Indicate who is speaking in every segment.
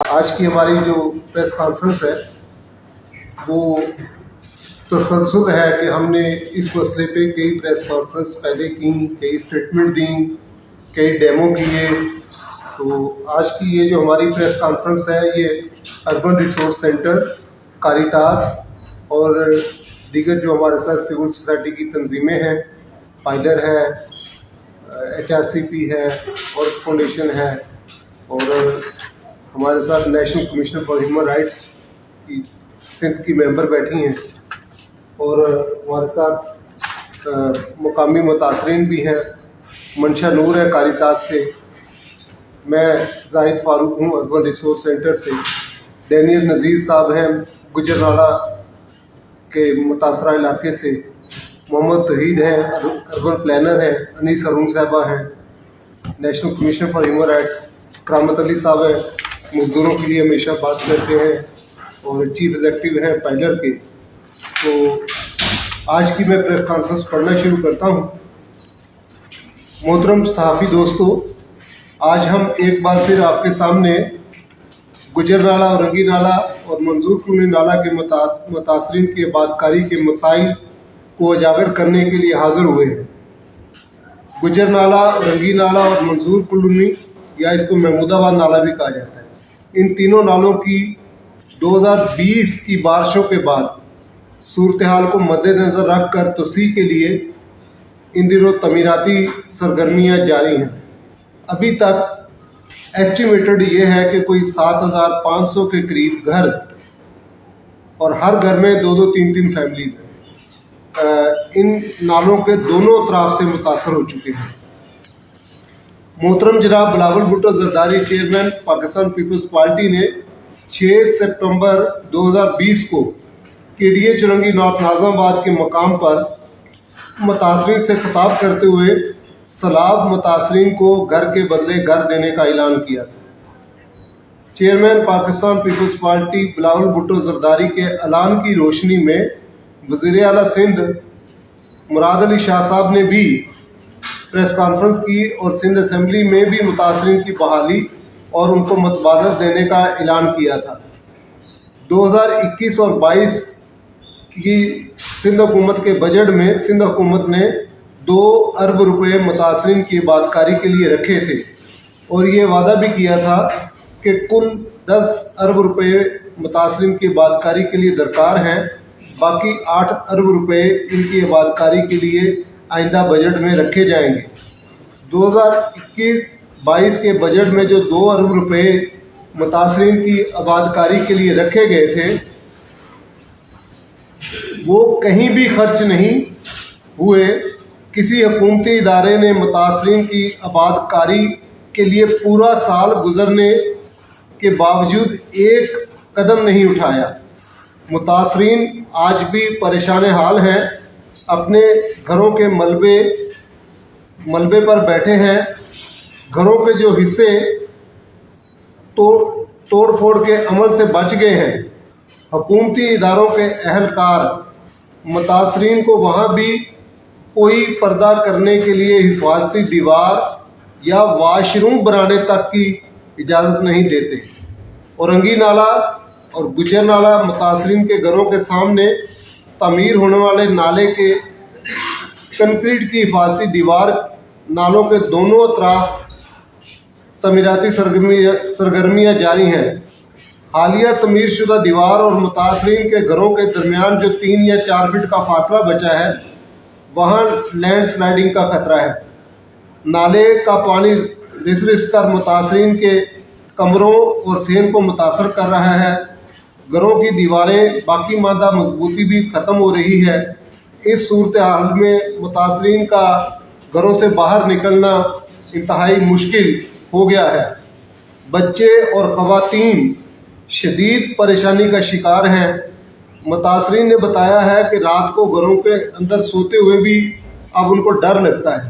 Speaker 1: آج کی ہماری جو پریس کانفرنس ہے وہ تسلسل ہے کہ ہم نے اس مسئلے پہ کئی پریس کانفرنس پہلے کی، کئی اسٹیٹمنٹ دیں، کئی ڈیمو کیے. تو آج کی یہ جو ہماری پریس کانفرنس ہے یہ اربن ریسورس سینٹر، کاریتاس اور دیگر جو ہمارے ساتھ سول سوسائٹی کی تنظیمیں ہیں، پائلر ہے، HRCP ہے اور فاؤنڈیشن ہے، اور ہمارے ساتھ national commission for human rights کی سندھ کی ممبر بیٹھی ہیں، اور ہمارے ساتھ مقامی متاثرین بھی ہیں. منشا نور ہے کاریتاس سے، میں زاہد فاروق ہوں اربن ریسورس سینٹر سے، ڈینیل نذیر صاحب ہیں گجرانالہ کے متاثرہ علاقے سے، محمد توحید ہیں اربن پلانر ہیں، انیس ارون صاحبہ ہیں national commission for human rights, کرامت علی صاحب ہیں مزدوروں کے لیے ہمیشہ بات کرتے ہیں اور چیف ایگزیکٹو ہیں پائلر کے. تو آج کی میں پریس کانفرنس پڑھنا شروع کرتا ہوں. محترم صحافی دوستو، آج ہم ایک بار پھر آپ کے سامنے گجر نالہ اور رنگی نالہ اور منظور کلونی نالہ کے متاثرین کی آباد کاری کے مسائل کو اجاگر کرنے کے لیے حاضر ہوئے ہیں. گجر نالہ، رنگی نالہ اور منظور کلونی، یا اس کو محمود آباد نالہ بھی کہا جاتا ہے، ان تینوں نالوں کی 2020 کی بارشوں کے بعد صورتحال کو مد نظر رکھ کر توسیع کے لیے ان دنوں تعمیراتی سرگرمیاں جاری ہیں. ابھی تک ایسٹیمیٹڈ یہ ہے کہ کوئی 7500 کے قریب گھر، اور ہر گھر میں 2 3 فیملیز ہیں، ان نالوں کے دونوں اطراف سے متاثر ہو چکے ہیں. محترم جناب بلاول بھٹو زرداری، چیئرمین پاکستان پیپلز پارٹی نے 6 سپتمبر 2020 کو KDA چرنگی نارتھ ناظم آباد کے مقام پر متاثرین سے خطاب کرتے ہوئے سیلاب متاثرین کو گھر کے بدلے گھر دینے کا اعلان کیا تھا. چیئرمین پاکستان پیپلز پارٹی بلاول بھٹو زرداری کے اعلان کی روشنی میں وزیر اعلیٰ سندھ مراد علی شاہ صاحب نے بھی پریس کانفرنس کی اور سندھ اسمبلی میں بھی متاثرین کی بحالی اور ان کو متبادل دینے کا اعلان کیا تھا. 2021 اور 22 کی سندھ حکومت کے بجٹ میں سندھ حکومت نے 2 ارب روپے متاثرین کی آباد کاری کے لیے رکھے تھے، اور یہ وعدہ بھی کیا تھا کہ کل 10 ارب روپے متاثرین کی آباد کاری کے لیے درکار ہیں، باقی 8 ارب روپے ان کی آباد کاری کے لیے آئندہ بجٹ میں رکھے جائیں گے. 2021-22 کے بجٹ میں جو 2 ارب روپے متاثرین کی آباد کاری کے لیے رکھے گئے تھے وہ کہیں بھی خرچ نہیں ہوئے. کسی حکومتی ادارے نے متاثرین کی آباد کاری کے لیے پورا سال گزرنے کے باوجود ایک قدم نہیں اٹھایا. متاثرین آج بھی پریشان حال ہیں، اپنے گھروں کے ملبے پر بیٹھے ہیں، گھروں کے جو حصے توڑ پھوڑ کے عمل سے بچ گئے ہیں. حکومتی اداروں کے اہلکار متاثرین کو وہاں بھی کوئی پردہ کرنے کے لیے حفاظتی دیوار یا واش روم بنانے تک کی اجازت نہیں دیتے، اور رنگی نالہ اور گجر نالہ متاثرین کے گھروں کے سامنے تعمیر ہونے والے نالے کے کنکریٹ کی حفاظتی دیوار، نالوں کے دونوں اطراف تعمیراتی سرگرمیاں جاری ہیں. حالیہ تعمیر شدہ دیوار اور متاثرین کے گھروں کے درمیان جو 3 یا 4 فٹ کا فاصلہ بچا ہے وہاں لینڈ سلائڈنگ کا خطرہ ہے. نالے کا پانی رس کر متاثرین کے کمروں اور صحن کو متاثر کر رہا ہے. گھروں کی دیواریں باقی ماندہ مضبوطی بھی ختم ہو رہی ہے. اس صورتحال میں متاثرین کا گھروں سے باہر نکلنا انتہائی مشکل ہو گیا ہے. بچے اور خواتین شدید پریشانی کا شکار ہیں. متاثرین نے بتایا ہے کہ رات کو گھروں کے اندر سوتے ہوئے بھی اب ان کو ڈر لگتا ہے.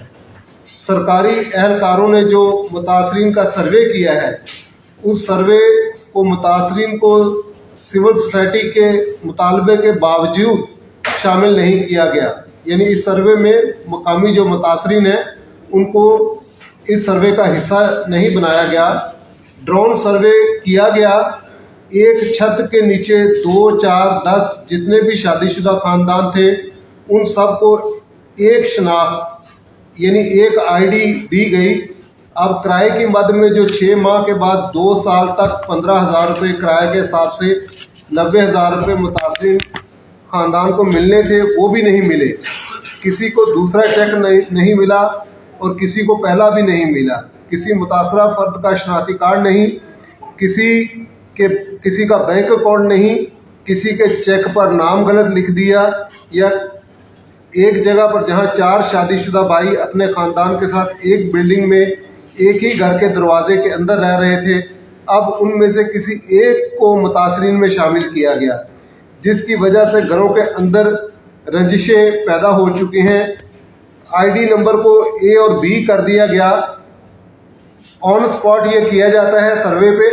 Speaker 1: سرکاری اہلکاروں نے جو متاثرین کا سروے کیا ہے اس سروے کو متاثرین کو سول سوسائٹی کے مطالبے کے باوجود شامل نہیں کیا گیا. یعنی اس سروے میں مقامی جو متاثرین ہیں ان کو اس سروے کا حصہ نہیں بنایا گیا. ड्रोन सर्वे किया गया। एक छत के नीचे 2, 4, 10 जितने भी शादीशुदा ख़ानदान थे उन सबको एक शनाख्त यानी एक आईडी दी गई। अब किराए की मद में जो 6 माह के बाद 2 साल तक 15,000 रुपये किराए के हिसाब से 90,000 रुपये मुतासिर ख़ानदान को मिलने थे वो भी नहीं मिले। किसी को दूसरा चेक नहीं मिला और किसी को पहला भी नहीं मिला। किसी मुतासरा फ़र्द का शनाख्ती कार्ड नहीं, किसी का बैंक अकाउंट नहीं, किसी के चेक पर नाम गलत लिख दिया, या एक जगह पर जहां 4 शादीशुदा भाई अपने ख़ानदान के साथ एक बिल्डिंग में एक ही घर के दरवाजे के अंदर रह रहे थे, अब उनमें से किसी एक को मुतासरीन में शामिल किया गया, जिसकी वजह से घरों के अंदर रंजिशें पैदा हो चुकी हैं। आईडी नंबर को ए और बी कर दिया गया। ऑन स्पॉट ये किया जाता है सर्वे पे,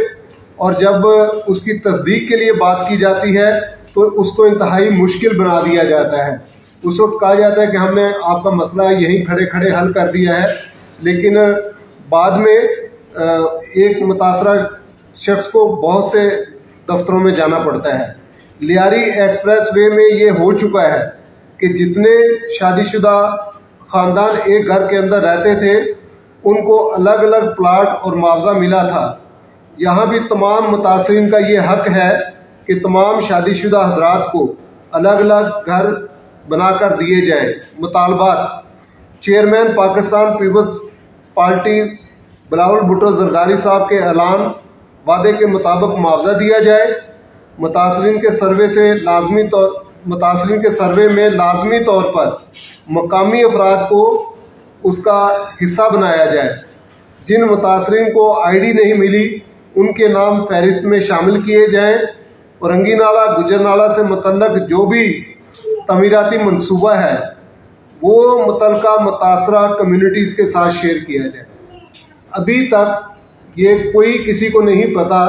Speaker 1: और जब उसकी तस्दीक के लिए बात की जाती है तो उसको इंतहाई मुश्किल बना दिया जाता है। उस वक्त कहा जाता है कि हमने आपका मसला यहीं खड़े खड़े हल कर दिया है, लेकिन बाद में एक मुतासरा शख्स को बहुत से दफ्तरों में जाना पड़ता है। लियारी एक्सप्रेस वे में ये हो चुका है कि जितने शादीशुदा ख़ानदान एक घर के अंदर रहते थे उनको अलग अलग प्लाट और मुआवजा मिला था। यहाँ भी तमाम मुतासरीन का ये हक है कि तमाम शादीशुदा हजरात को अलग अलग घर बनाकर दिए जाएँ। मुतालबात: चेयरमैन पाकिस्तान पीपल्स पार्टी बिलावल भुट्टो जरदारी साहब के ऐलान वादे के मुताबिक मुआवजा दिया जाए। मुतासरीन के सर्वे में लाजमी तौर पर मकामी अफराद को उसका हिस्सा बनाया जाए। जिन मुतासरीन को आईडी नहीं मिली उनके नाम फहरिस्त में शामिल किए जाएँ। औरंगी नाला गुजर नाला से मुतल्लक जो भी तमीराती मंसूबा है वो मुतलका मुतासरा कम्युनिटीज़ के साथ शेयर किया जाए। अभी तक ये कोई किसी को नहीं पता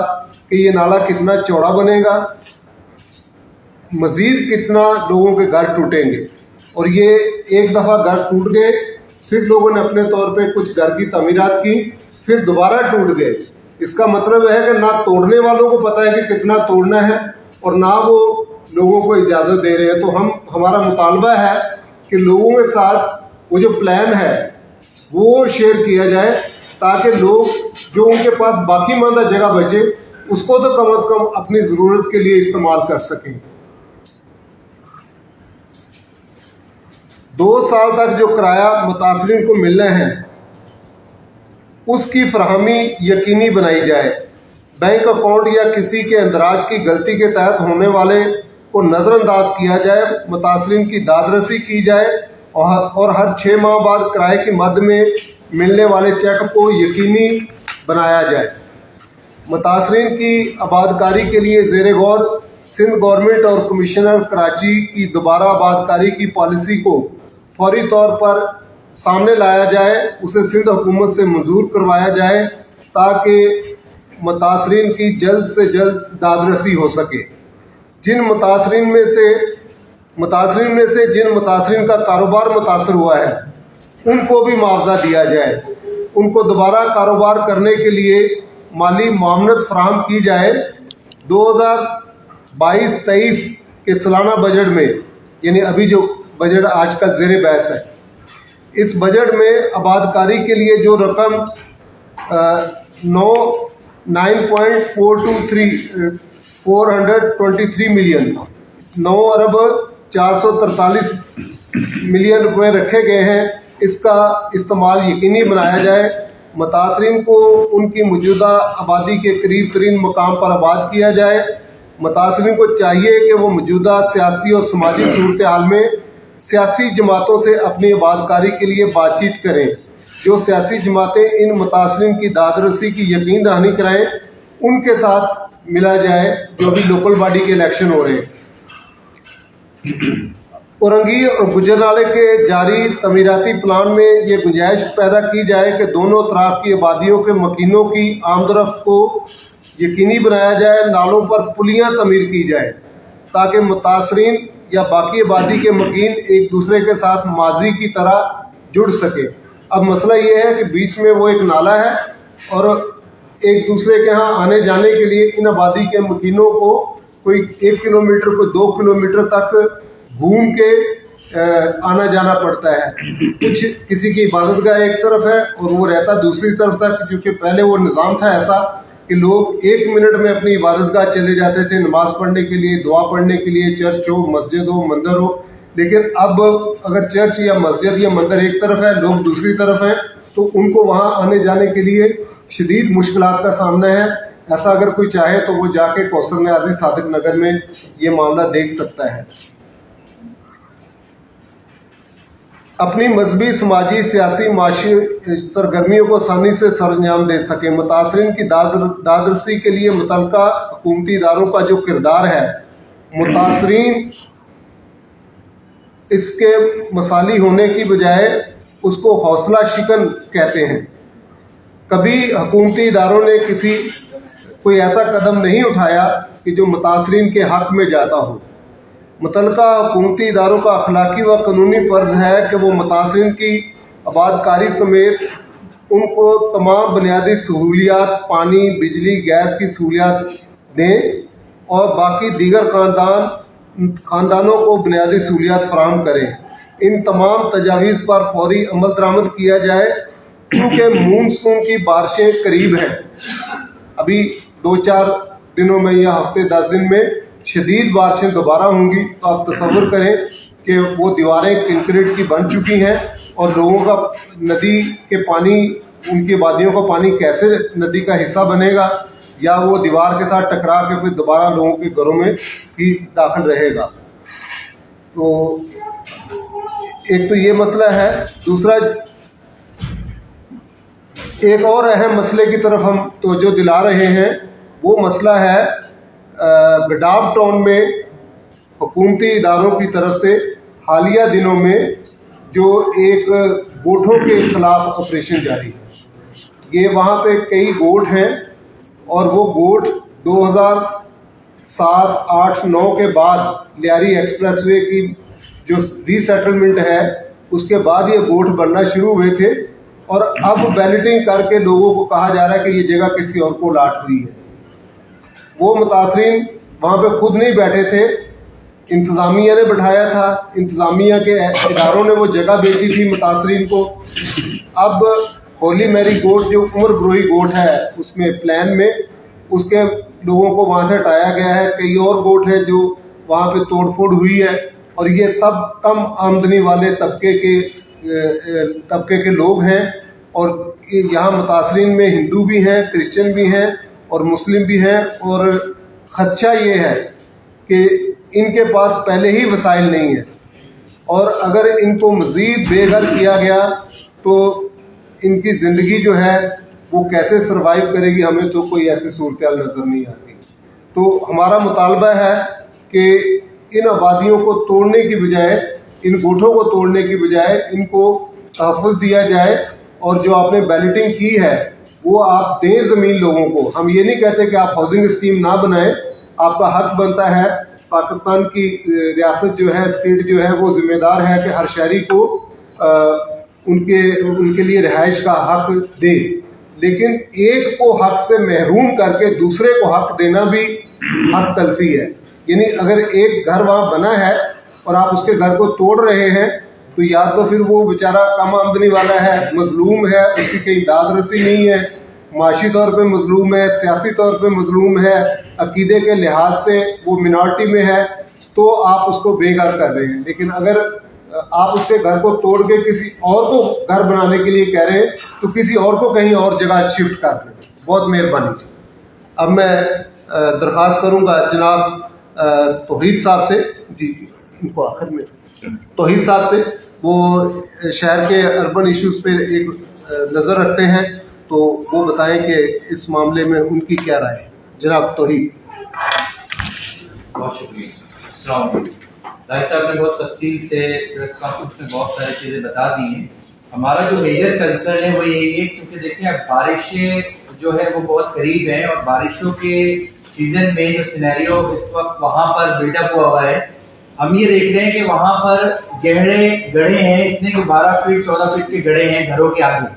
Speaker 1: कि ये नाला कितना चौड़ा बनेगा, मज़ीद कितना लोगों के घर टूटेंगे, और ये एक दफ़ा घर टूट गए, फिर लोगों ने अपने तौर पे कुछ घर की तमीरात की, फिर दोबारा टूट गए। इसका मतलब है कि ना तोड़ने वालों को पता है कि कितना तोड़ना है और ना वो लोगों को इजाज़त दे रहे हैं। तो हमारा मुतालबा है कि लोगों के साथ वो जो प्लान है वो शेयर किया जाए, ताकि लोग जो उनके पास बाकी मांदा जगह बचे उसको तो कम से कम अपनी ज़रूरत के लिए इस्तेमाल कर सकें। 2 साल तक जो किराया मुतासरीन को मिलना है उसकी फरहमी यकीनी बनाई जाए। बैंक अकाउंट या किसी के अंदराज की गलती के तहत होने वाले को नज़रअंदाज किया जाए। मुतासरीन की दादरसी की जाए और हर 6 माह बाद किराए की मद में मिलने वाले चेक को यकीनी बनाया जाए। मुतासरीन की आबादकारी के लिए ज़ेर गौर सिंध गवर्नमेंट और कमिश्नर कराची की दोबारा आबादकारी की पॉलिसी को फौरी तौर पर सामने लाया जाए, उसे सिंध हुकूमत से मंजूर करवाया जाए ताकि मुतासरीन की जल्द से जल्द दादरसी हो सके। जिन मुतासरीन में से जिन मुतासरीन का कारोबार मुतासर हुआ है उनको भी मुआवजा दिया जाए। उनको दोबारा कारोबार करने के लिए माली मामनत फराहम की जाए। 2022-23 के सालाना बजट में, यानी अभी जो बजट आज का ज़ेर बहस है, इस बजट में आबादकारी के लिए जो रकम 9.423 मिलियन 9 अरब 443 मिलियन रुपए रखे गए हैं, इसका इस्तेमाल यकीनी बनाया जाए। मुतासरीन को उनकी मौजूदा आबादी के करीब तरीन मकाम पर आबाद किया जाए। मुतासरीन को चाहिए कि वो मौजूदा सियासी और समाजी सूरत हाल में सियासी जमातों से अपनी आबादकारी के लिए बातचीत करें। जो सियासी जमातें इन मुतासरीन की दादरसी की यकीन दहानी कराएँ उनके साथ मिला जाए। जो भी लोकल बॉडी के इलेक्शन हो रहे हैं, औरंगी और गुजर नाले के जारी तमीराती प्लान में ये गुंजाइश पैदा की जाए कि दोनों तरफ की आबादियों के मकीनों की आमदरफ्त को यकीनी बनाया जाए। नालों पर पुलियाँ तमीर की जाए ताकि मुतासरीन या बाकी आबादी के मकीन एक दूसरे के साथ माजी की तरह जुड़ सके। अब मसला ये है कि बीच में वो एक नाला है और ایک دوسرے کے यहाँ आने जाने के लिए इन आबादी के मकीनों को कोई 1 किलोमीटर कोई 2 किलोमीटर तक घूम के आना जाना पड़ता है। कुछ किसी की इबादत गाह एक तरफ है और वो रहता दूसरी तरफ तक, क्योंकि पहले वो निज़ाम था ऐसा कि लोग 1 मिनट में अपनी इबादत गाह चले जाते थे नमाज पढ़ने के लिए, दुआ पढ़ने के लिए, चर्च हो, मस्जिद हो, मंदिर हो। लेकिन अब अगर चर्च या मस्जिद या मंदिर एक तरफ है, लोग दूसरी तरफ हैं, तो उनको वहाँ आने जाने के लिए शदीद मुश्किलात का सामना है। ऐसा अगर कोई चाहे तो वो जाके कौसर न्याज़ी सादिक नगर में ये मामला देख सकता है। अपनी मजहबी, समाजी, सियासी, माशी सरगर्मियों को आसानी से सरंजाम दे सके। मुतासरीन की दादरसी के लिए मुतल्लिका हुकूमती इदारों का जो किरदार है, मुतासरीन इसके मसाली होने की बजाय उसको हौसला शिकन कहते हैं। कभी हुकूमती इदारों ने कोई ऐसा कदम नहीं उठाया कि जो मुतासरीन के हक़ में जाता हो। मुतल्लिका हुकूमती इदारों का अखलाकी व कानूनी फ़र्ज़ है कि वो मुतासरीन की आबादकारी समेत उनको तमाम बुनियादी सहूलियात, पानी, बिजली, गैस की सहूलियात दें और बाकी दीगर ख़ानदानों को बुनियादी सहूलियात फ़राहम करें। इन तमाम तजावीज़ पर फौरी अमल दरामद किया जाए, क्योंकि मानसून की बारिशें करीब हैं। अभी 2-4 दिनों में या हफ्ते 10 दिन में शदीद बारिशें दोबारा होंगी। तो आप तसव्वुर करें कि वो दीवारें कंक्रीट की बन चुकी हैं और लोगों का नदी के पानी, उनकी वादियों का पानी कैसे नदी का हिस्सा बनेगा, या वो दीवार के साथ टकरा के फिर दोबारा लोगों के घरों में ही दाखिल रहेगा। तो एक तो ये मसला है। दूसरा, एक और अहम मसले की तरफ हम तवज्जो दिला रहे हैं, वो मसला है गडाफ टाउन में हुकूमती इदारों की तरफ से हालिया दिनों में जो एक गोठों के खिलाफ ऑपरेशन जारी है। ये वहाँ पे कई गोठ हैं और वो गोठ 2007, 8, 9 के बाद लियारी एक्सप्रेसवे की जो रीसेटलमेंट है उसके बाद ये गोठ बनना शुरू हुए थे, और अब बैलेटिंग करके लोगों को कहा जा रहा है कि ये जगह किसी और को लाट हुई है। वो मुतासरीन वहाँ पे खुद नहीं बैठे थे, इंतज़ामिया ने बैठाया था, इंतज़ामिया के इदारों ने वो जगह बेची थी मुतासरीन को। अब होली मैरी गोट जो उमर ब्रोही गोट है उसमें प्लान में उसके लोगों को वहाँ से हटाया गया है। कई और गोट हैं जो वहाँ पे तोड़फोड़ हुई है, और ये सब कम आमदनी वाले तबके के लोग हैं। और यहाँ मुतासरीन में हिंदू भी हैं, क्रिश्चियन भी हैं और मुस्लिम भी हैं। और ख़दशा ये है कि इनके पास पहले ही वसाइल नहीं है, और अगर इनको मज़ीद बेघर किया गया तो इनकी ज़िंदगी जो है वो कैसे सरवाइव करेगी, हमें तो कोई ऐसी सूरत नज़र नहीं आती। तो हमारा मुतालबा है कि इन आबादियों को तोड़ने की बजाय, इन गोठों को तोड़ने की बजाय इनको तहफ़्फ़ुज़ दिया जाए, और जो आपने बैलेटिंग की है वो आप दें ज़मीन लोगों को। हम ये नहीं कहते कि आप हाउसिंग स्कीम ना बनाएं, आपका हक बनता है। पाकिस्तान की रियासत जो है, स्टेट जो है, वो ज़िम्मेदार है कि हर शहरी को उनके लिए रिहाइश का हक दे। लेकिन एक को हक से महरूम करके दूसरे को हक देना भी हक तलफी है। यानी अगर एक घर वहाँ बना है और आप उसके घर को तोड़ रहे हैं, तो या तो फिर वो बेचारा कम आमदनी वाला है, मजलूम है, उसकी कहीं दाद रसी नहीं है, माशी तौर पे मजलूम है, सियासी तौर पे मजलूम है, अकीदे के लिहाज से वो मिनॉरिटी में है, तो आप उसको बेघर कर रहे हैं। लेकिन अगर आप उसके घर को तोड़ के किसी और को घर बनाने के लिए कह रहे हैं, तो किसी और को कहीं और जगह शिफ्ट कर दें। बहुत मेहरबानी। अब मैं दरख्वास्त करूँगा जनाब तौहीद साहब से, जी इनको आखिर में, तौहीद साहब से, वो शहर के अर्बन इश्यूज़ पे एक नज़र रखते हैं, तो वो बताएं कि इस मामले में उनकी क्या राय है। जनाब तौहीद।
Speaker 2: बहुत शुक्रिया। जाहिर साहब ने बहुत तफसील से प्रेस कॉन्फ्रेंस में बहुत सारी चीज़ें बता दी हैं। हमारा जो मेजर कंसर्न है वो यही है, क्योंकि देखिए अब बारिशें जो है वो बहुत करीब हैं, और बारिशों के सीजन में जो सिनेरियो इस वक्त वहाँ पर बिल्डअप हुआ है, हम ये देख रहे हैं कि वहाँ पर गहरे गड्ढे हैं, इतने कि 12 फीट 14 फीट के गड्ढे हैं घरों के आगे।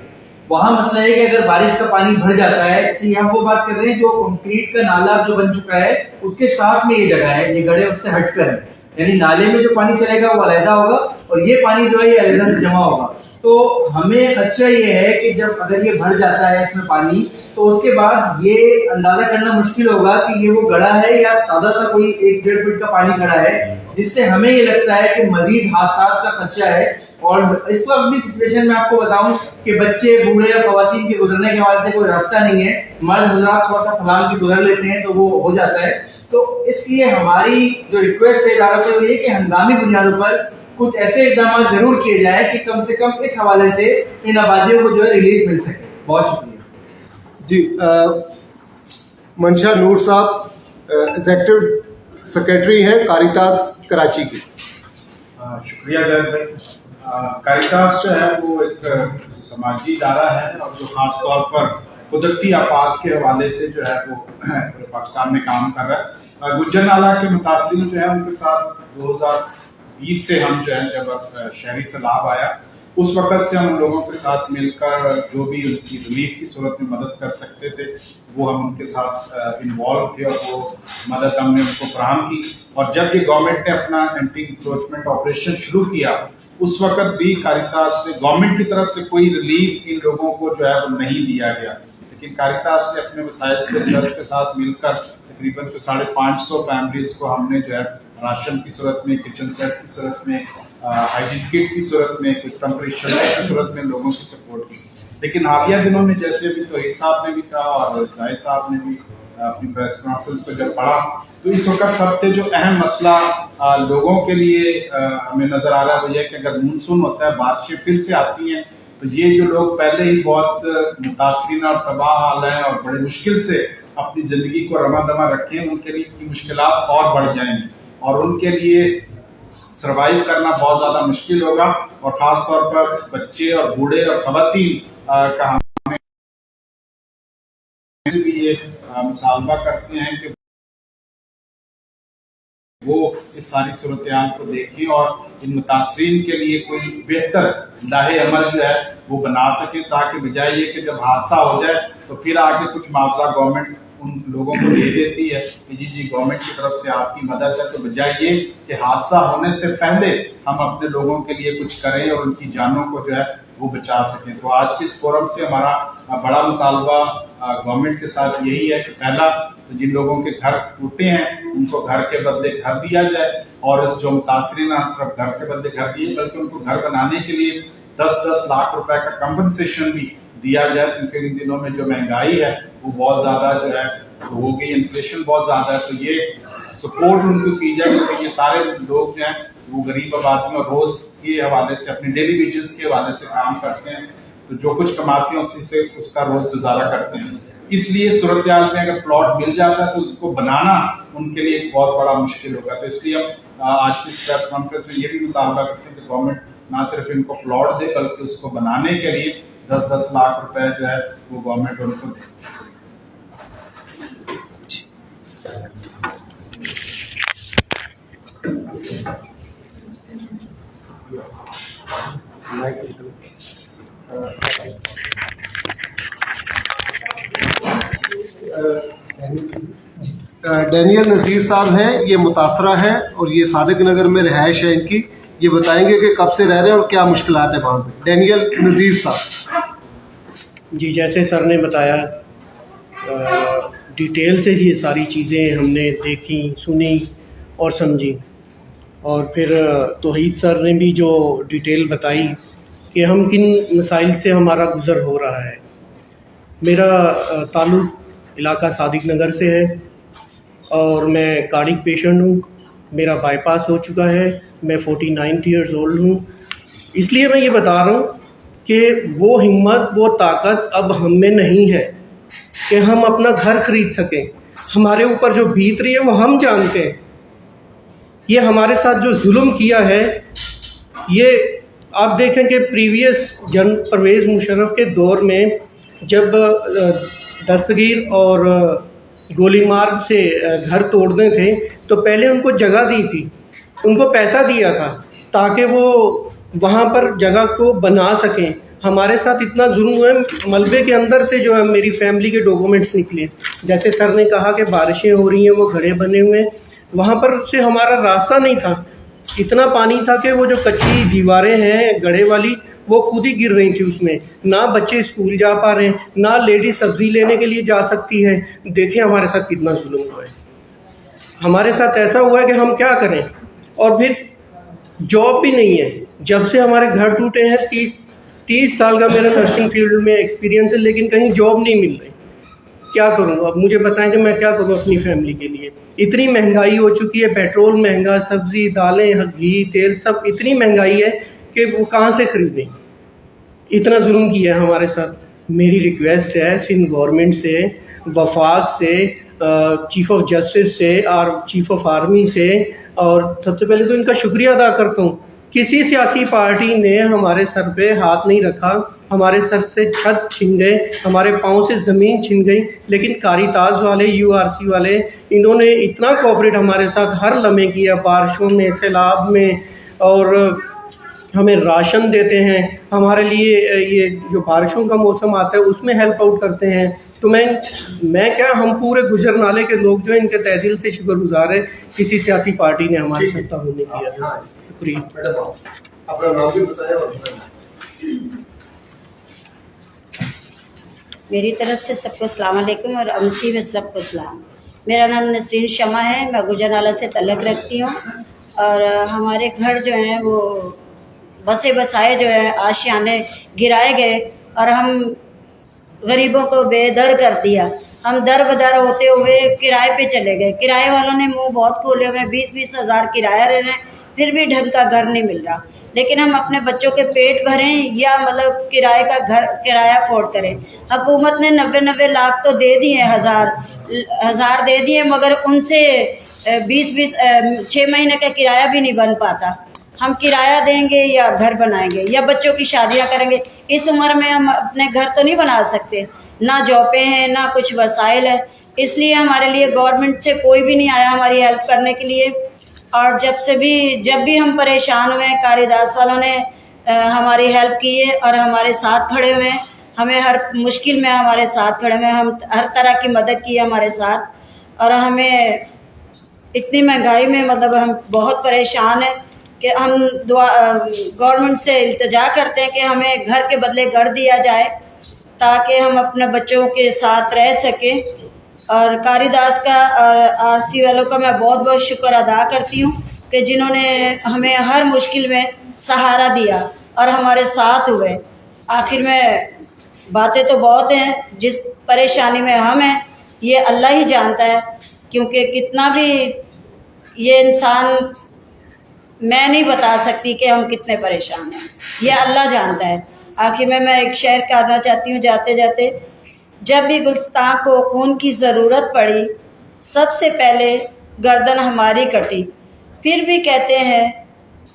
Speaker 2: वहाँ मसला है कि अगर बारिश का पानी भर जाता है, अच्छा हम वो बात कर रहे हैं जो कंक्रीट का नाला जो बन चुका है उसके साथ में ये जगह है, ये गड्ढे उससे हटकर है, यानी नाले में जो पानी चलेगा वो अलहदा होगा और ये पानी जो है ये अलहदा से जमा होगा। तो हमें खदशा ये है कि जब अगर ये भर जाता है इसमें पानी तो उसके बाद ये अंदाजा करना मुश्किल होगा कि ये वो गड्ढा है या सादा सा कोई 1-1.5 फीट का पानी खड़ा है, जिससे हमें ये लगता है कि मजीद हादसात का खदशा है। और इस वक्त भी सिचुएशन में आपको बताऊं कि बच्चे, बूढ़े और खवातीन के गुजरने के हवाले से कोई रास्ता नहीं है, मर्द हजरात थोड़ा सा फलांग भी गुजर लेते हैं तो वो हो जाता है। तो इसलिए हमारी जो रिक्वेस्ट है इदारों से वो ये कि हंगामी बुनियादों पर कुछ ऐसे इकदाम जरूर किए जाए कि कम से कम इस हवाले से इन आबादियों को जो है रिलीफ मिल सके। बहुत शुक्रिया
Speaker 1: जी। मंशा नूर साहब एग्जीक्यूटिव सेक्रेटरी हैं कारितास कराची की।
Speaker 3: शुक्रिया जैद भाई। कारितास जो है वो एक समाजी इदारा है और जो खास तौर पर कुदरती आफात के हवाले से जो है वो पाकिस्तान में काम कर रहा है। गुज्जर नाला के मुतासिरीन जो है उनके साथ 2020 से हम जो है जब शहरी सैलाब आया उस वक़्त से हम लोगों के साथ मिलकर जो भी उनकी रिलीफ की सूरत में मदद कर सकते थे वो हम उनके साथ इन्वॉल्व थे और वो मदद हमने उनको फराहम की। और जब ये गवर्नमेंट ने अपना एंटी इंक्रोचमेंट ऑपरेशन शुरू किया उस वक़्त भी कारितास ने गवर्नमेंट की तरफ से कोई रिलीफ इन लोगों को जो है वो नहीं दिया गया, लेकिन कारितास ने अपने वसाइल से चर्च के साथ मिलकर तकरीबन 550 फैमिलीज को हमने जो है राशन की सूरत में, किचन सेट की सूरत में, हाइजीन किट की सूरत में, कुछ टेम्परेरी शेल्टर की सूरत में लोगों की सपोर्ट की। लेकिन हालिया दिनों में जैसे अभी तौहीद साहब ने भी कहा और जाहिद साहब ने भी अपनी प्रेस कॉन्फ्रेंस को जब पढ़ा तो इस वक्त सबसे जो अहम मसला लोगों के लिए हमें नजर आ रहा है वो ये कि अगर मानसून होता है, बारिशें फिर से आती हैं तो ये जो लोग पहले ही बहुत मुतासरीन और तबाह हाल हैं और बड़े मुश्किल से अपनी ज़िंदगी को रमा दमा रखे हैं उनके लिए की मुश्किलात और बढ़ जाएंगी और उनके लिए सर्वाइव करना बहुत ज़्यादा मुश्किल होगा। और ख़ास तौर पर बच्चे और बूढ़े और खवातीन का हमें भी ये मुतालबा करते हैं कि वो इस सारी सूरत-ए-हाल को देखें और इन मुतासरीन के लिए कोई बेहतर लाहे अमल जो है वो बना सकें ताकि बजाय ये कि जब हादसा हो जाए तो फिर आके कुछ मुआवजा गवर्नमेंट उन लोगों को दे देती है कि जी गवर्नमेंट की तरफ से आपकी मदद है, तो बजाय ये कि हादसा होने से पहले हम अपने लोगों के लिए कुछ करें और उनकी जानों को जो है वो बचा सकें। तो आज के इस फोरम से हमारा बड़ा मुतालबा गवर्नमेंट के साथ यही है कि पहला तो जिन लोगों के घर टूटे हैं उनको घर के बदले घर दिया जाए और जो मुतासरीन सिर्फ घर के बदले घर दिए बल्कि उनको घर बनाने के लिए 10-10 लाख रुपए का कंपनसेशन भी दिया जाए, क्योंकि इन दिनों में जो महंगाई है वो बहुत ज़्यादा जो है हो गई, इन्फ्लेशन बहुत ज़्यादा है, तो ये सपोर्ट उनको की जाए क्योंकि ये सारे लोग जो हैं वो गरीब आबादी और रोज़ के हवाले से अपने डेली वेजेस के हवाले से काम करते हैं, तो जो कुछ कमाते हैं उसी से उसका रोज़ गुजारा करते हैं। इसलिए सूरत-ए-हाल में अगर प्लॉट मिल जाता है तो उसको बनाना उनके लिए एक बहुत बड़ा मुश्किल होगा। तो इसलिए हम आज की प्रेस कॉन्फ्रेंस में ये भी मुतालबा करते हैं कि गवर्नमेंट ना सिर्फ इनको प्लॉट दे बल्कि उसको बनाने के लिए 10-10 लाख रुपए जो है वो गवर्नमेंट उनको दे।
Speaker 1: डैनियल नज़ीर साहब हैं, ये मुतासरा हैं और ये सादिक नगर में रिहाइश है इनकी। ये बताएंगे कि कब से रह रहे हैं और क्या मुश्किलात है वहाँ पे। डैनियल नज़ीर साहब।
Speaker 4: जी, जैसे सर ने बताया डिटेल से ये सारी चीज़ें हमने देखी, सुनी और समझी, और फिर तौहीद सर ने भी जो डिटेल बताई कि हम किन मसाइल से हमारा गुज़र हो रहा है। मेरा ताल्लुक़ इलाका सादिक नगर से है और मैं कार्डिक पेशेंट हूँ। मेरा बाईपास हो चुका है, मैं 49 ईयर्स ओल्ड हूँ। इसलिए मैं ये बता रहा हूँ कि वो हिम्मत, वो ताकत अब हम में नहीं है कि हम अपना घर ख़रीद सकें। हमारे ऊपर जो बीत रही है वो हम जानते हैं। ये हमारे साथ जो जुल्म किया है, ये आप देखें कि प्रीवियस परवेज़ मुशर्रफ के दौर में जब दस्तगीर और गोली मार से घर तोड़ने थे तो पहले उनको जगह दी थी, उनको पैसा दिया था ताकि वो वहाँ पर जगह को बना सकें हमारे साथ इतना जुल्म हुआ है, मलबे के अंदर से जो है मेरी फैमिली के डॉक्यूमेंट्स निकले। जैसे सर ने कहा कि बारिशें हो रही हैं, वो घड़े बने हुए हैं, वहाँ पर से हमारा रास्ता नहीं था, इतना पानी था कि वो जो कच्ची दीवारें हैं गड़े वाली वो खुद ही गिर रही थी उसमें, ना बच्चे स्कूल जा पा रहे हैं, ना लेडी सब्जी लेने के लिए जा सकती है। देखें हमारे साथ कितना जुल्म हुआ है, हमारे साथ ऐसा हुआ है कि हम क्या करें। और फिर जॉब भी नहीं है, जब से हमारे घर टूटे हैं 30 साल का मेरा नर्सिंग फील्ड में एक्सपीरियंस है, लेकिन कहीं जॉब नहीं मिल रही। क्या करूं? अब मुझे बताएं कि मैं क्या करूं अपनी फैमिली के लिए। इतनी महंगाई हो चुकी है, पेट्रोल महंगा, सब्जी, दालें, घी, तेल सब इतनी महंगाई है कि वो कहाँ से खरीदें। इतना जुल्म किया है हमारे साथ। मेरी रिक्वेस्ट है सिंध गवर्नमेंट से, वफाक से, चीफ ऑफ जस्टिस से और चीफ ऑफ आर्मी से, और सबसे पहले तो इनका शुक्रिया अदा करता हूँ, किसी सियासी पार्टी ने हमारे सर पे हाथ नहीं रखा, हमारे सर से छत छिन गए, हमारे पाँव से ज़मीन छिन गई, लेकिन कारितास वाले, यूआरसी वाले, इन्होंने इतना कोऑपरेट हमारे साथ हर लम्हे किया, बारिशों में, सैलाब में, और हमें राशन देते हैं, हमारे लिए ये जो बारिशों का मौसम आता है उसमें हेल्प आउट करते हैं। तो मैं क्या, हम पूरे गुजर नाले के लोग जो हैं इनके तहे दिल से शुक्रगुजार है, किसी सियासी पार्टी ने हमारे साथ ताउन नहीं किया। शुक्रिया।
Speaker 1: मैडम अपना नाम भी बताएं और
Speaker 5: मेरी तरफ से सबको अस्सलाम वालेकुम और अमसी में सबको सलाम। मेरा नाम नसरीन शमा है, मैं गुजर नाला से तल्लक रखती हूँ, और हमारे घर जो हैं वो बसे बसाए जो हैं आशियाने गिराए गए, और हम गरीबों को बेदर कर दिया। हम दर बदर होते हुए किराए पे चले गए, किराए वालों ने मुंह बहुत खोले हुए, 20-20 हज़ार किराया ले रहे हैं, फिर भी ढंग का घर नहीं मिल रहा। लेकिन हम अपने बच्चों के पेट भरें या मतलब किराए का घर किराया अफोर्ड करें। हुकूमत ने 90-90 लाख तो दे दिए, हज़ार दे दिए, मगर उनसे 20-20 6 महीने का किराया भी नहीं बन पाता। हम किराया देंगे या घर बनाएंगे या बच्चों की शादियां करेंगे? इस उम्र में हम अपने घर तो नहीं बना सकते, ना जॉबें हैं ना कुछ वसाइल है। इसलिए हमारे लिए गवर्नमेंट से कोई भी नहीं आया हमारी हेल्प करने के लिए। और जब भी हम परेशान हुए, कारिदास वालों ने हमारी हेल्प की है और हमारे साथ खड़े हुए हैं, हमें हर मुश्किल में हमारे साथ खड़े हुए हैं, हम हर तरह की मदद की है हमारे साथ। और हमें इतनी महंगाई में मतलब हम बहुत परेशान हैं कि हम गवर्नमेंट से इल्तिजा करते हैं कि हमें घर के बदले घर दिया जाए ताकि हम अपने बच्चों के साथ रह सकें। और कारिदास का और आरसी वालों का मैं बहुत बहुत शुक्र अदा करती हूँ कि जिन्होंने हमें हर मुश्किल में सहारा दिया और हमारे साथ हुए। आखिर में बातें तो बहुत हैं, जिस परेशानी में हम हैं ये अल्लाह ही जानता है, क्योंकि कितना भी ये इंसान, मैं नहीं बता सकती कि हम कितने परेशान हैं, ये अल्लाह जानता है। आखिर में मैं एक शेर कहना चाहती हूँ जाते जाते, जब भी गुलस्तां को खून की ज़रूरत पड़ी, सबसे पहले गर्दन हमारी कटी, फिर भी कहते हैं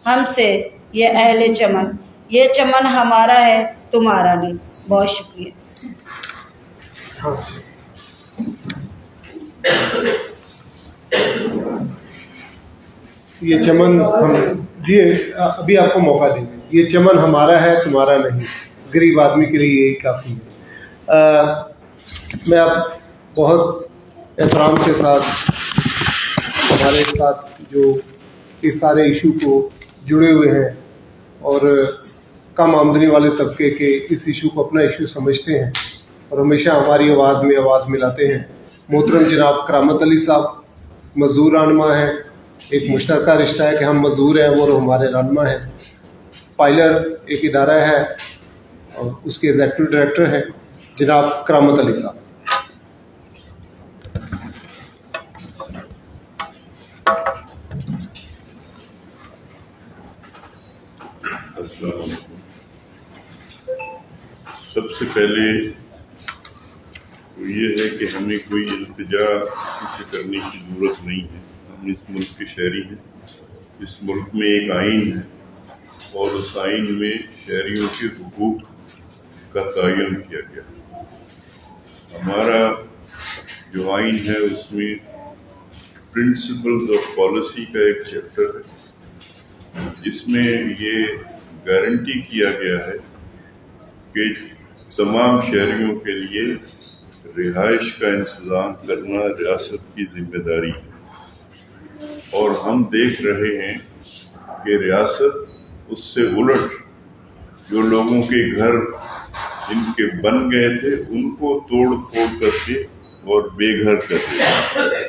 Speaker 5: हमसे ये अहले चमन, ये चमन हमारा है तुम्हारा नहीं। बहुत शुक्रिया।
Speaker 1: ये चमन हम जी अभी आपको मौका देंगे। ये चमन हमारा है तुम्हारा नहीं, गरीब आदमी के लिए यही काफ़ी है। मैं अब बहुत एहतराम के साथ हमारे साथ जो इस सारे इशू को जुड़े हुए हैं और कम आमदनी वाले तबके के इस इशू को अपना इशू समझते हैं और हमेशा हमारी आवाज़ में आवाज़ मिलाते हैं, मोहतरम जनाब करामत अली साहब मज़दूर रहनुमा हैं। एक मुश्तरका रिश्ता है कि हम मज़दूर हैं, वो हमारे रहनुमा हैं। पायलर एक इदारा है और उसके एग्जीक्यूटिव डायरेक्टर हैं जनाब करामत अली साहब।
Speaker 6: सबसे पहले तो ये है कि हमें कोई इल्तिजा किसी करने की ज़रूरत नहीं है। हम इस मुल्क के शहरी हैं, इस मुल्क में एक आइन है और उस आइन में शहरियों के हुकूक का तयन किया गया। हमारा जो आइन है उसमें प्रिंसिपल्स ऑफ पॉलिसी का एक चैप्टर है, जिसमें ये गारंटी किया गया है کہ تمام شہریوں کے لیے رہائش کا انتظام کرنا ریاست کی ذمہ داری ہے، اور ہم دیکھ رہے ہیں کہ ریاست اس سے الٹ جو لوگوں کے گھر جن کے بن گئے تھے ان کو توڑ پھوڑ کر کے اور بے گھر کر دے،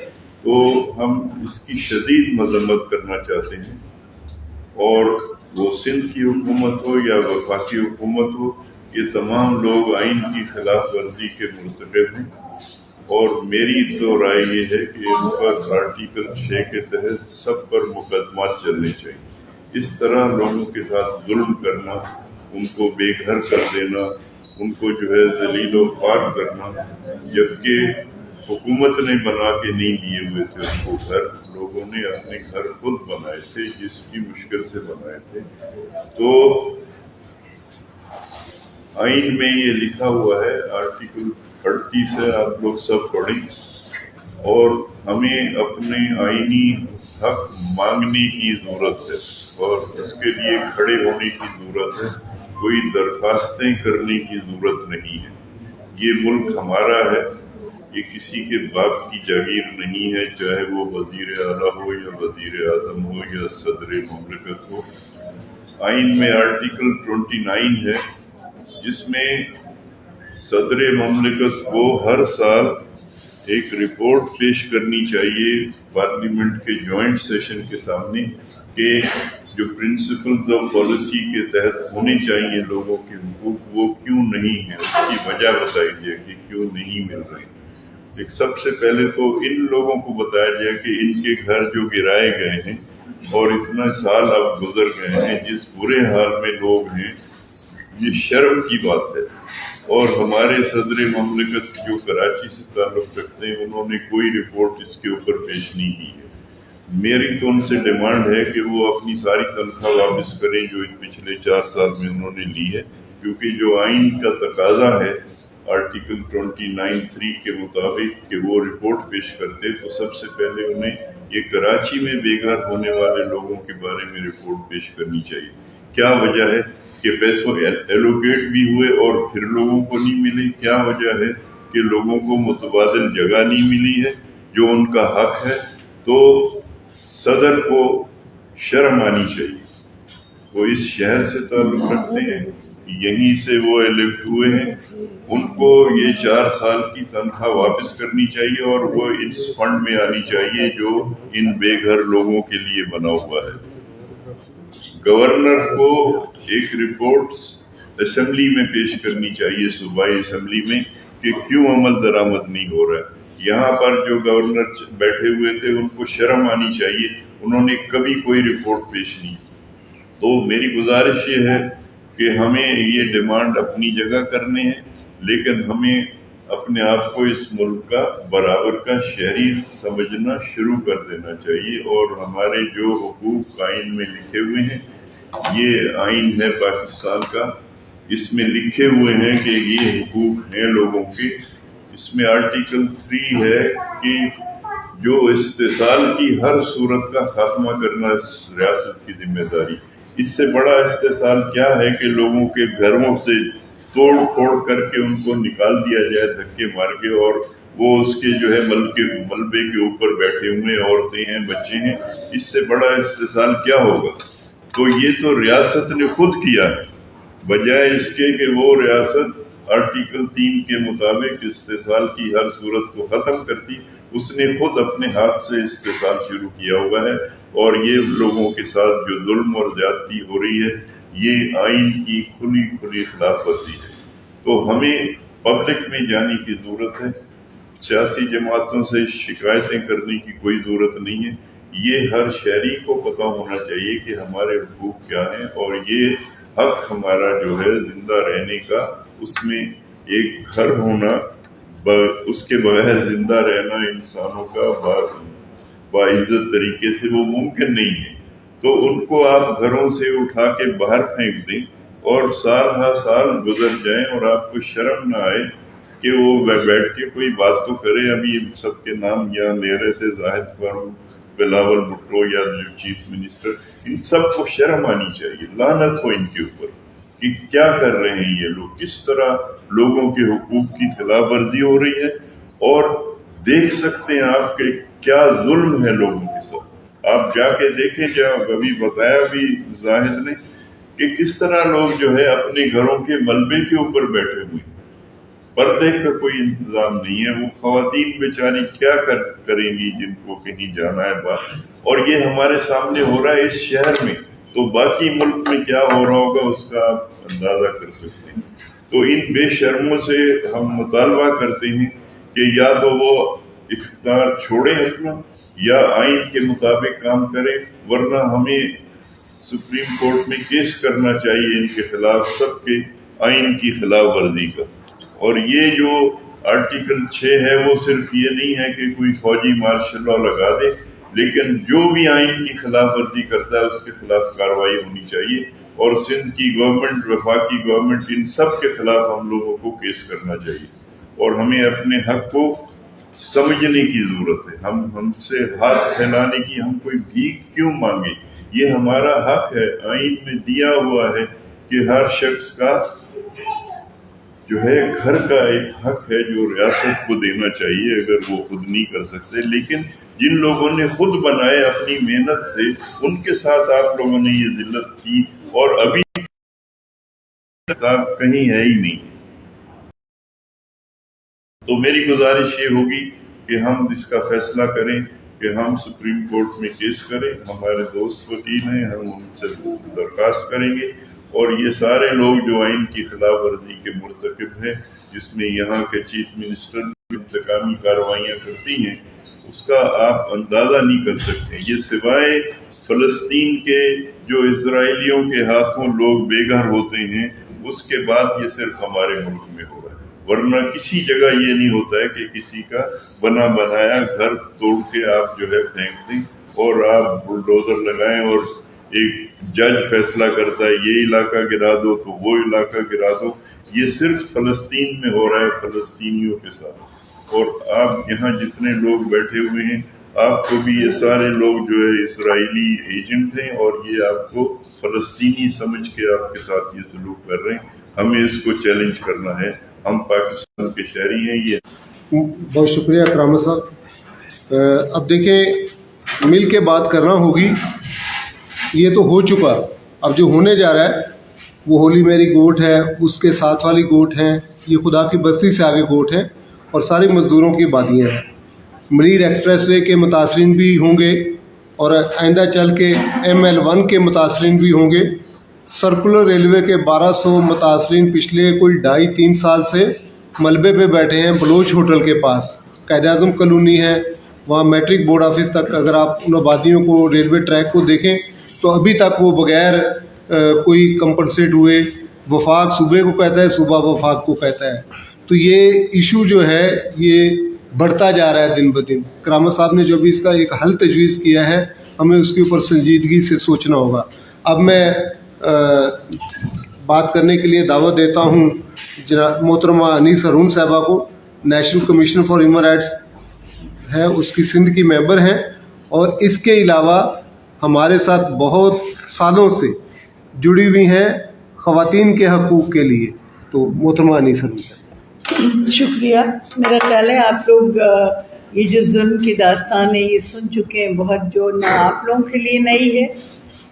Speaker 6: تو ہم اس کی شدید مذمت کرنا چاہتے ہیں، اور وہ سندھ کی حکومت ہو یا وفاقی حکومت ہو، یہ تمام لوگ آئین کی خلاف ورزی کے مرتکب ہیں، اور میری تو رائے یہ ہے کہ ان پر آرٹیکل 6 کے تحت سب پر مقدمات چلنے چاہیے۔ اس طرح لوگوں کے ساتھ ظلم کرنا، ان کو بے گھر کر دینا، ان کو جو ہے ذلیل و خوار کرنا، جبکہ حکومت نے بنا کے نہیں دیے ہوئے تھے ان کو گھر، لوگوں نے اپنے گھر خود بنائے تھے، جس کی مشکل سے بنائے تھے۔ تو آئین میں یہ لکھا ہوا ہے، آرٹیکل 38 ہے، آپ لوگ سب پڑھیں، اور ہمیں اپنے آئینی حق مانگنے کی ضرورت ہے اور اس کے لیے کھڑے ہونے کی ضرورت ہے، کوئی درخواستیں کرنے کی ضرورت نہیں ہے۔ یہ ملک ہمارا ہے، یہ کسی کے باپ کی جاگیر نہیں ہے، چاہے وہ وزیر اعلیٰ ہو یا وزیر اعظم ہو یا صدر مملکت ہو۔ آئین میں آرٹیکل 29 ہے، جس میں صدر مملکت کو ہر سال ایک رپورٹ پیش کرنی چاہیے پارلیمنٹ کے جوائنٹ سیشن کے سامنے کہ جو پرنسپلز آف پالیسی کے تحت ہونے چاہیے لوگوں کے حقوق، وہ کیوں نہیں ہیں، اس کی وجہ بتائی جائے کہ کیوں نہیں مل رہے۔ ایک سب سے پہلے تو ان لوگوں کو بتایا جائے کہ ان کے گھر جو گرائے گئے ہیں اور اتنا سال اب گزر گئے ہیں، جس برے حال میں لوگ ہیں، یہ شرم کی بات ہے۔ اور ہمارے صدر مملکت جو کراچی سے تعلق رکھتے ہیں، انہوں نے کوئی رپورٹ اس کے اوپر پیش نہیں کی ہے۔ میری تو ان سے ڈیمانڈ ہے کہ وہ اپنی ساری تنخواہ واپس کریں جو ان پچھلے 4 سال میں انہوں نے لی ہے، کیونکہ جو آئین کا تقاضا ہے آرٹیکل 29(3) کے مطابق کہ وہ رپورٹ پیش کرتے، تو سب سے پہلے انہیں یہ کراچی میں بے گھر ہونے والے لوگوں کے بارے میں رپورٹ پیش کرنی چاہیے۔ کیا وجہ ہے کہ پیسوں ایلوکیٹ بھی ہوئے اور پھر لوگوں کو نہیں ملے؟ کیا وجہ ہے کہ لوگوں کو متبادل جگہ نہیں ملی ہے جو ان کا حق ہے؟ تو صدر کو شرم آنی چاہیے، وہ اس شہر سے تعلق رکھتے ہیں، یہیں سے وہ الیکٹ ہوئے ہیں، ان کو یہ 4 سال کی تنخواہ واپس کرنی چاہیے اور وہ اس فنڈ میں آنی چاہیے جو ان بے گھر لوگوں کے لیے بنا ہوا ہے۔ گورنر کو ایک رپورٹ اسمبلی میں پیش کرنی چاہیے، صوبائی اسمبلی میں، کہ کیوں عمل درآمد نہیں ہو رہا ہے۔ یہاں پر جو گورنر بیٹھے ہوئے تھے ان کو شرم آنی چاہیے، انہوں نے کبھی کوئی رپورٹ پیش نہیں کی۔ تو میری گزارش یہ ہے کہ ہمیں یہ ڈیمانڈ اپنی جگہ کرنے ہیں، لیکن ہمیں اپنے آپ کو اس ملک کا برابر کا شہری سمجھنا شروع کر دینا چاہیے، اور ہمارے جو حقوق آئین میں لکھے ہوئے ہیں، یہ آئین ہے پاکستان کا، اس میں لکھے ہوئے ہیں کہ یہ حقوق ہیں لوگوں کے۔ اس میں آرٹیکل 3 ہے کہ جو استحصال کی ہر صورت کا خاتمہ کرنا ریاست کی ذمہ داری۔ اس سے بڑا استحصال کیا ہے کہ لوگوں کے گھروں سے توڑ پھوڑ کر کے ان کو نکال دیا جائے دھکے مار کے، اور وہ اس کے جو ہے ملبے کے اوپر بیٹھے ہوئے عورتیں ہیں، بچے ہیں۔ اس سے بڑا استحصال کیا ہوگا؟ تو یہ تو ریاست نے خود کیا ہے، بجائے اس کے کہ وہ ریاست آرٹیکل 3 کے مطابق استحصال کی ہر صورت کو ختم کرتی، اس نے خود اپنے ہاتھ سے استحصال شروع کیا ہوا ہے، اور یہ لوگوں کے ساتھ جو ظلم اور زیادتی ہو رہی ہے، یہ آئین کی کھلی خلاف ورزی ہے۔ تو ہمیں پبلک میں جانے کی ضرورت ہے، سیاسی جماعتوں سے شکایتیں کرنے کی کوئی ضرورت نہیں ہے۔ یہ ہر شہری کو پتہ ہونا چاہیے کہ ہمارے حقوق کیا ہیں، اور یہ حق ہمارا جو ہے زندہ رہنے کا، اس میں ایک گھر ہونا، اس کے بغیر زندہ رہنا انسانوں کا باعزت طریقے سے وہ ممکن نہیں ہے۔ تو ان کو آپ گھروں سے اٹھا کے باہر پھینک دیں اور سال ہر سال گزر جائیں اور آپ کو شرم نہ آئے کہ وہ بیٹھ کے کوئی بات تو کرے۔ ابھی سب کے نام یہاں لے رہے تھے، زاہد فاروق، بلاول بھٹو یا جو چیف منسٹر، ان سب کو شرم آنی چاہیے، لعنت ہو ان کے اوپر۔ کہ کیا کر رہے ہیں یہ لوگ, کس طرح لوگوں کے حقوق کی خلاف ورزی ہو رہی ہے, اور دیکھ سکتے ہیں آپ کہ کیا ظلم ہے لوگوں کے ساتھ. آپ جا کے دیکھیں, جہاں ابھی بتایا بھی زاہد نے کہ کس طرح لوگ جو ہے اپنے گھروں کے ملبے کے اوپر بیٹھے ہوئے ہیں, پردے کا کوئی انتظام نہیں ہے. وہ خواتین بیچاری کیا کریں گی جن کو کہیں جانا ہے باہر, اور یہ ہمارے سامنے ہو رہا ہے اس شہر میں, تو باقی ملک میں کیا ہو رہا ہوگا اس کا آپ اندازہ کر سکتے ہیں. تو ان بے شرموں سے ہم مطالبہ کرتے ہیں کہ یا تو وہ اختیار چھوڑیں اپنا, یا آئین کے مطابق کام کریں, ورنہ ہمیں سپریم کورٹ میں کیس کرنا چاہیے ان کے خلاف, سب کے آئین کی خلاف ورزی کا. اور یہ جو آرٹیکل 6 ہے وہ صرف یہ نہیں ہے کہ کوئی فوجی مارشل لا لگا دے, لیکن جو بھی آئین کی خلاف ورزی کرتا ہے اس کے خلاف کارروائی ہونی چاہیے. اور سندھ کی گورنمنٹ, وفاقی گورنمنٹ, ان سب کے خلاف ہم لوگوں کو کیس کرنا چاہیے, اور ہمیں اپنے حق کو سمجھنے کی ضرورت ہے. ہم سے ہاتھ پھیلانے کی, ہم کوئی بھیک کیوں مانگے, یہ ہمارا حق ہے, آئین میں دیا ہوا ہے کہ ہر شخص کا جو ہے گھر کا ایک حق ہے جو ریاست کو دینا چاہیے اگر وہ خود نہیں کر سکتے. لیکن جن لوگوں نے خود بنائے اپنی محنت سے, ان کے ساتھ آپ لوگوں نے یہ ذلت کی, اور ابھی کہیں ہے ہی نہیں. تو میری گزارش یہ ہوگی کہ ہم اس کا فیصلہ کریں کہ ہم سپریم کورٹ میں کیس کریں. ہمارے دوست وکیل ہیں, ہم ان سے درخواست کریں گے, اور یہ سارے لوگ جو آئین کی خلاف ورزی کے مرتکب ہیں, جس میں یہاں کے چیف منسٹر انتقامی کارروائیاں کرتی ہیں, اس کا آپ اندازہ نہیں کر سکتے. یہ سوائے فلسطین کے جو اسرائیلیوں کے ہاتھوں لوگ بے گھر ہوتے ہیں, اس کے بعد یہ صرف ہمارے ملک میں ہو رہا ہے. ورنہ کسی جگہ یہ نہیں ہوتا ہے کہ کسی کا بنا بنایا گھر توڑ کے آپ جو ہے پھینک دیں اور آپ بلڈوزر لگائیں اور ایک جج فیصلہ کرتا ہے یہ علاقہ گرا دو تو وہ علاقہ گرا دو. یہ صرف فلسطین میں ہو رہا ہے, فلسطینیوں کے ساتھ. اور آپ یہاں جتنے لوگ بیٹھے ہوئے ہیں, آپ کو بھی یہ سارے لوگ جو ہے اسرائیلی ایجنٹ ہیں, اور یہ آپ کو فلسطینی سمجھ کے آپ کے ساتھ یہ سلوک کر رہے ہیں. ہمیں اس کو چیلنج کرنا ہے, ہم پاکستان کے شہری ہیں. یہ
Speaker 1: بہت شکریہ کرامہ صاحب. اب دیکھیں, مل کے بات کرنا ہوگی. یہ تو ہو چکا, اب جو ہونے جا رہا ہے وہ ہولی میری گوٹ ہے, اس کے ساتھ والی گوٹ ہیں, یہ خدا کی بستی سے آگے گوٹ ہے, اور ساری مزدوروں کی بادیاں ہیں. منیر ایکسپریس وے کے متاثرین بھی ہوں گے, اور آئندہ چل کے ML1 کے متاثرین بھی ہوں گے. سرکولر ریلوے کے 1200 متاثرین پچھلے کوئی 2.5-3 سال سے ملبے پہ بیٹھے ہیں بلوچ ہوٹل کے پاس. قائد اعظم کالونی ہے, وہاں میٹرک بورڈ آفس تک اگر آپ ان آبادیوں کو, ریلوے ٹریک کو دیکھیں تو ابھی تک وہ بغیر کوئی کمپنسیٹ ہوئے, وفاق صوبے کو کہتا ہے, صوبہ وفاق کو کہتا ہے. تو یہ ایشو جو ہے یہ بڑھتا جا رہا ہے دن بدن. کرامہ صاحب نے جو بھی اس کا ایک حل تجویز کیا ہے, ہمیں اس کے اوپر سنجیدگی سے سوچنا ہوگا. اب میں بات کرنے کے لیے دعوت دیتا ہوں جناب محترمہ انیس ارون صاحبہ کو. National commission for human rights ہے, اس کی سندھ کی ممبر ہیں, اور اس کے علاوہ ہمارے ساتھ بہت سالوں سے جڑی ہوئی ہیں خواتین کے حقوق کے لیے. تو محترمہ انیس ارون صاحب.
Speaker 7: شکریہ. میرا خیال ہے آپ لوگ یہ جو ظلم کی داستان ہے یہ سن چکے ہیں بہت, جو نہ آپ لوگوں کے لیے نئی ہے,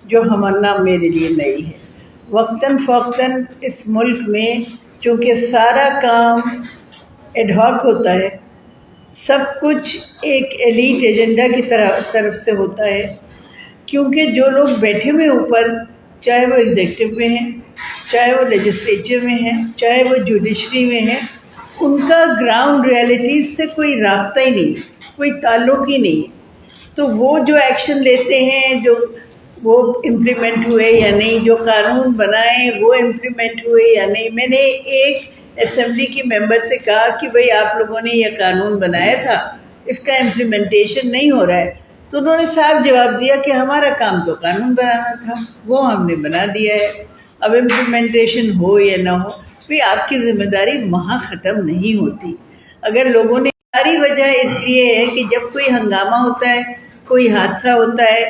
Speaker 7: جو ہمارا میرے لیے نئی ہے. وقتاً فوقتاً اس ملک میں چونکہ سارا کام ایڈ ہاک ہوتا ہے, سب کچھ ایک ایلیٹ ایجنڈا کی طرف سے ہوتا ہے, کیونکہ جو لوگ بیٹھے ہوئے اوپر, چاہے وہ ایگزیکٹو میں ہیں, چاہے وہ لیجسلیچر میں ہیں, چاہے وہ جوڈیشری میں ہیں, ان کا گراؤنڈ ریالٹیز سے کوئی رابطہ ہی نہیں, کوئی تعلق ہی نہیں. تو وہ جو ایکشن لیتے ہیں, جو وہ امپلیمنٹ ہوئے یا نہیں, جو قانون بنائے وہ امپلیمنٹ ہوئے یا نہیں. میں نے ایک اسمبلی کی ممبر سے کہا کہ بھئی آپ لوگوں نے یہ قانون بنایا تھا, اس کا امپلیمنٹیشن نہیں ہو رہا ہے. تو انہوں نے صاحب جواب دیا کہ ہمارا کام تو قانون بنانا تھا, وہ ہم نے بنا دیا ہے, اب امپلیمنٹیشن ہو یا نہ ہو, بھئی آپ کی ذمہ داری وہاں ختم نہیں ہوتی. اگر لوگوں نے, ساری وجہ اس لیے ہے کہ جب کوئی ہنگامہ ہوتا ہے, کوئی حادثہ ہوتا ہے,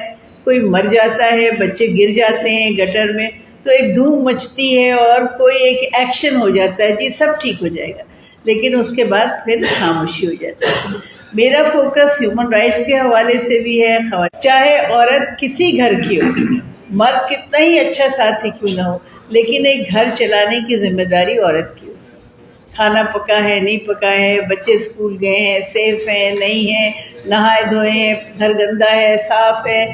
Speaker 7: کوئی مر جاتا ہے, بچے گر جاتے ہیں گٹر میں, تو ایک دھوم مچتی ہے اور کوئی ایک ایکشن ہو جاتا ہے، جی سب ٹھیک ہو جائے گا، لیکن اس کے بعد پھر خاموشی ہو جاتی ہے۔ میرا فوکس ہیومن رائٹس کے حوالے سے بھی ہے، چاہے عورت کسی گھر کی ہو، مرد کتنا ہی اچھا ساتھی کیوں نہ ہو، لیکن ایک گھر چلانے کی ذمہ داری عورت کی ہو۔ کھانا پکا ہے نہیں پکا ہے، بچے اسکول گئے ہیں، سیف ہیں نہیں ہیں، نہائے دھوئے ہیں، گھر گندا ہے صاف ہے،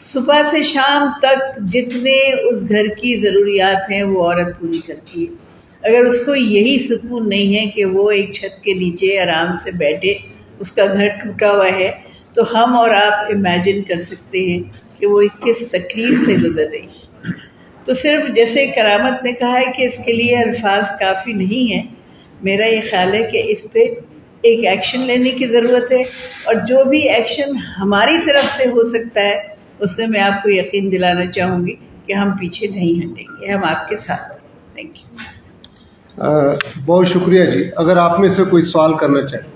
Speaker 7: صبح سے شام تک جتنے اس گھر کی ضروریات ہیں وہ عورت پوری کرتی ہے۔ اگر اس کو یہی سکون نہیں ہے کہ وہ ایک چھت کے نیچے آرام سے بیٹھے، اس کا گھر ٹوٹا ہوا ہے، تو ہم اور آپ امیجن کر سکتے ہیں کہ وہ کس تکلیف سے گزر رہی ہے۔ تو صرف جیسے کرامت نے کہا ہے کہ اس کے لیے الفاظ کافی نہیں ہیں، میرا یہ خیال ہے کہ اس پہ ایک ایکشن لینے کی ضرورت ہے، اور جو بھی ایکشن ہماری طرف سے ہو سکتا ہے اس میں آپ کو یقین دلانا چاہوں گی کہ ہم پیچھے نہیں ہٹیں گے، ہم آپ کے ساتھ ہیں۔ Thank you.
Speaker 1: بہت شکریہ جی، اگر آپ میں سے کوئی سوال کرنا چاہیں۔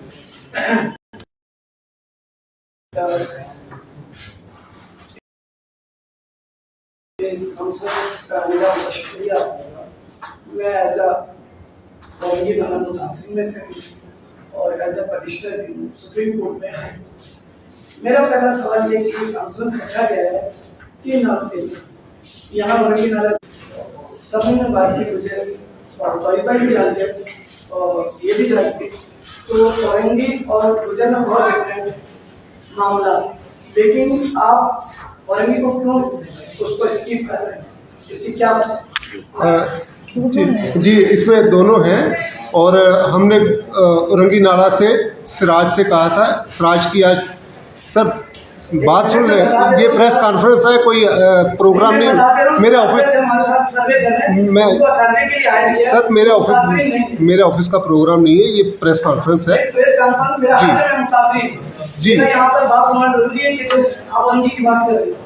Speaker 8: اس کانفرنس کا میرا شکریہ ہوگا۔ میں ایز اے قومی دانا متاثرین میں سے ہوں اور ایز اے پٹیشنر بھی ہوں سپریم کورٹ میں ہے۔ میرا پہلا سوال یہ کہ کانفرنس رکھا گیا ہے 3 نقطے یہاں ورنگی نالا سب نے بات کی، مجھے اور طیبہ بھی جانتے اور یہ بھی جانتے، تو ورنگی اور گجر میں بہت ڈفرینٹ معاملہ، لیکن آپ ورنگی کو کیوں اس کو اسکیپ کر رہے ہیں، اس کی کیا
Speaker 1: جی اس میں دونوں ہیں، اور ہم نے اورنگی نالہ سے سراج سے کہا تھا، سراج کی آج سر بات سن لیں، یہ پریس کانفرنس ہے، کوئی پروگرام نہیں، میرے آفس میں سر میرے آفس کا پروگرام نہیں ہے، یہ پریس کانفرنس ہے جی۔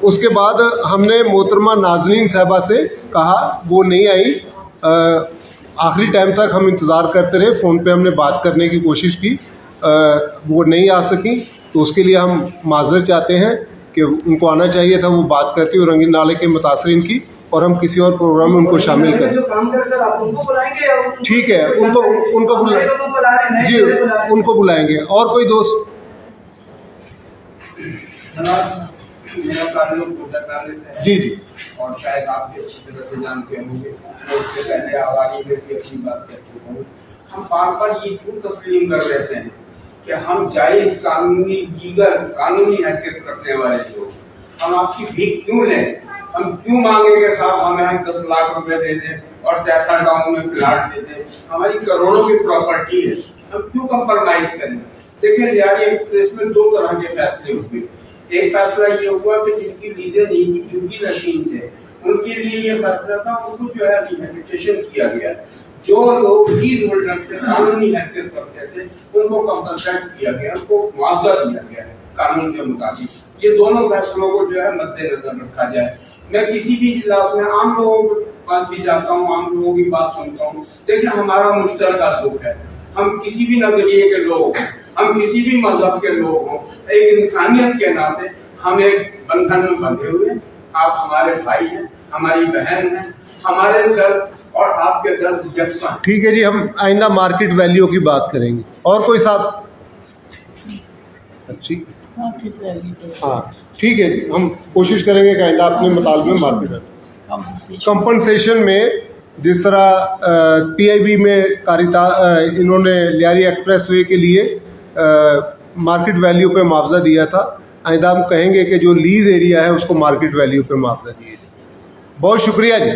Speaker 1: اس کے بعد ہم نے محترمہ ناظرین صاحبہ سے کہا، وہ نہیں آئی، آخری ٹائم تک ہم انتظار کرتے رہے، فون پہ ہم نے بات کرنے کی کوشش کی، وہ نہیں آ سکیں، تو اس کے لیے ہم معذرت چاہتے ہیں کہ ان کو آنا چاہیے تھا، وہ بات کرتی اورنگی نالے کے متاثرین کی، اور ہم کسی اور پروگرام میں ان کو شامل کریں۔ ٹھیک ہے، ان کو جی ان کو بلائیں گے۔ اور کوئی دوست؟
Speaker 9: میرا تعلق گجر نالے سے ہے،
Speaker 1: جی جی،
Speaker 9: اور شاید آپ بھی اچھی طرح سے جانتے ہوں گے، میں اس سے پہلے آواری میں بھی اپنی بات کر چکا ہوں۔ ہم بار بار یہ کیوں تسلیم کر لیتے ہیں کہ ہم جائز قانونی دیگر قانونی حیثیت رکھنے والے لوگ، ہم آپ کی بھیک کیوں لیں؟ ہم کیوں مانگیں کہ صاحب ہمیں 10 لاکھ روپے دے دیں اور تیسا گاؤں میں پلاٹ دے دیں؟ ہماری کروڑوں کی پراپرٹی ہے، ہم کیوں کمپرمائز کریں؟ دیکھیں لیاری ایکسپریس میں 2 طرح کے فیصلے ہوئے۔ ایک فیصلہ یہ ہوا کہ جن کی لیزیں نہیں تھی، چونکہ نشین تھے، ان کے لیے یہ فیصلہ تھا، ان کو جو ہے ریہیبلیٹیشن کیا گیا۔ جو لوگ لیز ہولڈر تھے، قانونی حیثیت رکھتے تھے، ان کو کمپنسیٹ کیا گیا، ان کو معاوضہ دیا گیا ہے قانون کے مطابق۔ یہ دونوں فیصلوں کو جو ہے مد نظر رکھا جائے۔ میں کسی بھی اجلاس میں عام لوگوں کے پاس بھی جاتا ہوں، عام لوگوں کی بات سنتا ہوں، لیکن ہمارا مشترکہ ذوق ہے، ہم کسی بھی نظریے کے لوگ ہیں، ہم کسی بھی مذہب کے لوگ ہوں، ایک انسانیت کے ناطے ہم ایک بندھن میں بندھے ہوئے ہیں۔ آپ ہمارے بھائی ہیں، ہماری بہن ہیں، ہمارے درد اور آپ کے درد یکساں ہیں۔
Speaker 1: ٹھیک ہے جی، ہم آئندہ مارکیٹ ویلیو کی بات کریں گے۔ اور کوئی صاحب؟ اچھی ہاں ٹھیک ہے جی، ہم کوشش کریں گے کہ آئندہ اپنے مطالبے میں مارکیٹ ویلیو کمپنسیشن میں، جس طرح پی آئی بی میں انہوں نے لیاری ایکسپریس وے کے لیے مارکیٹ ویلیو پہ معاوضہ دیا تھا، آئندہ ہم کہیں گے کہ جو لیز ایریا ہے اس کو مارکیٹ ویلیو پہ معاوضہ دیے جائے۔ بہت شکریہ جی۔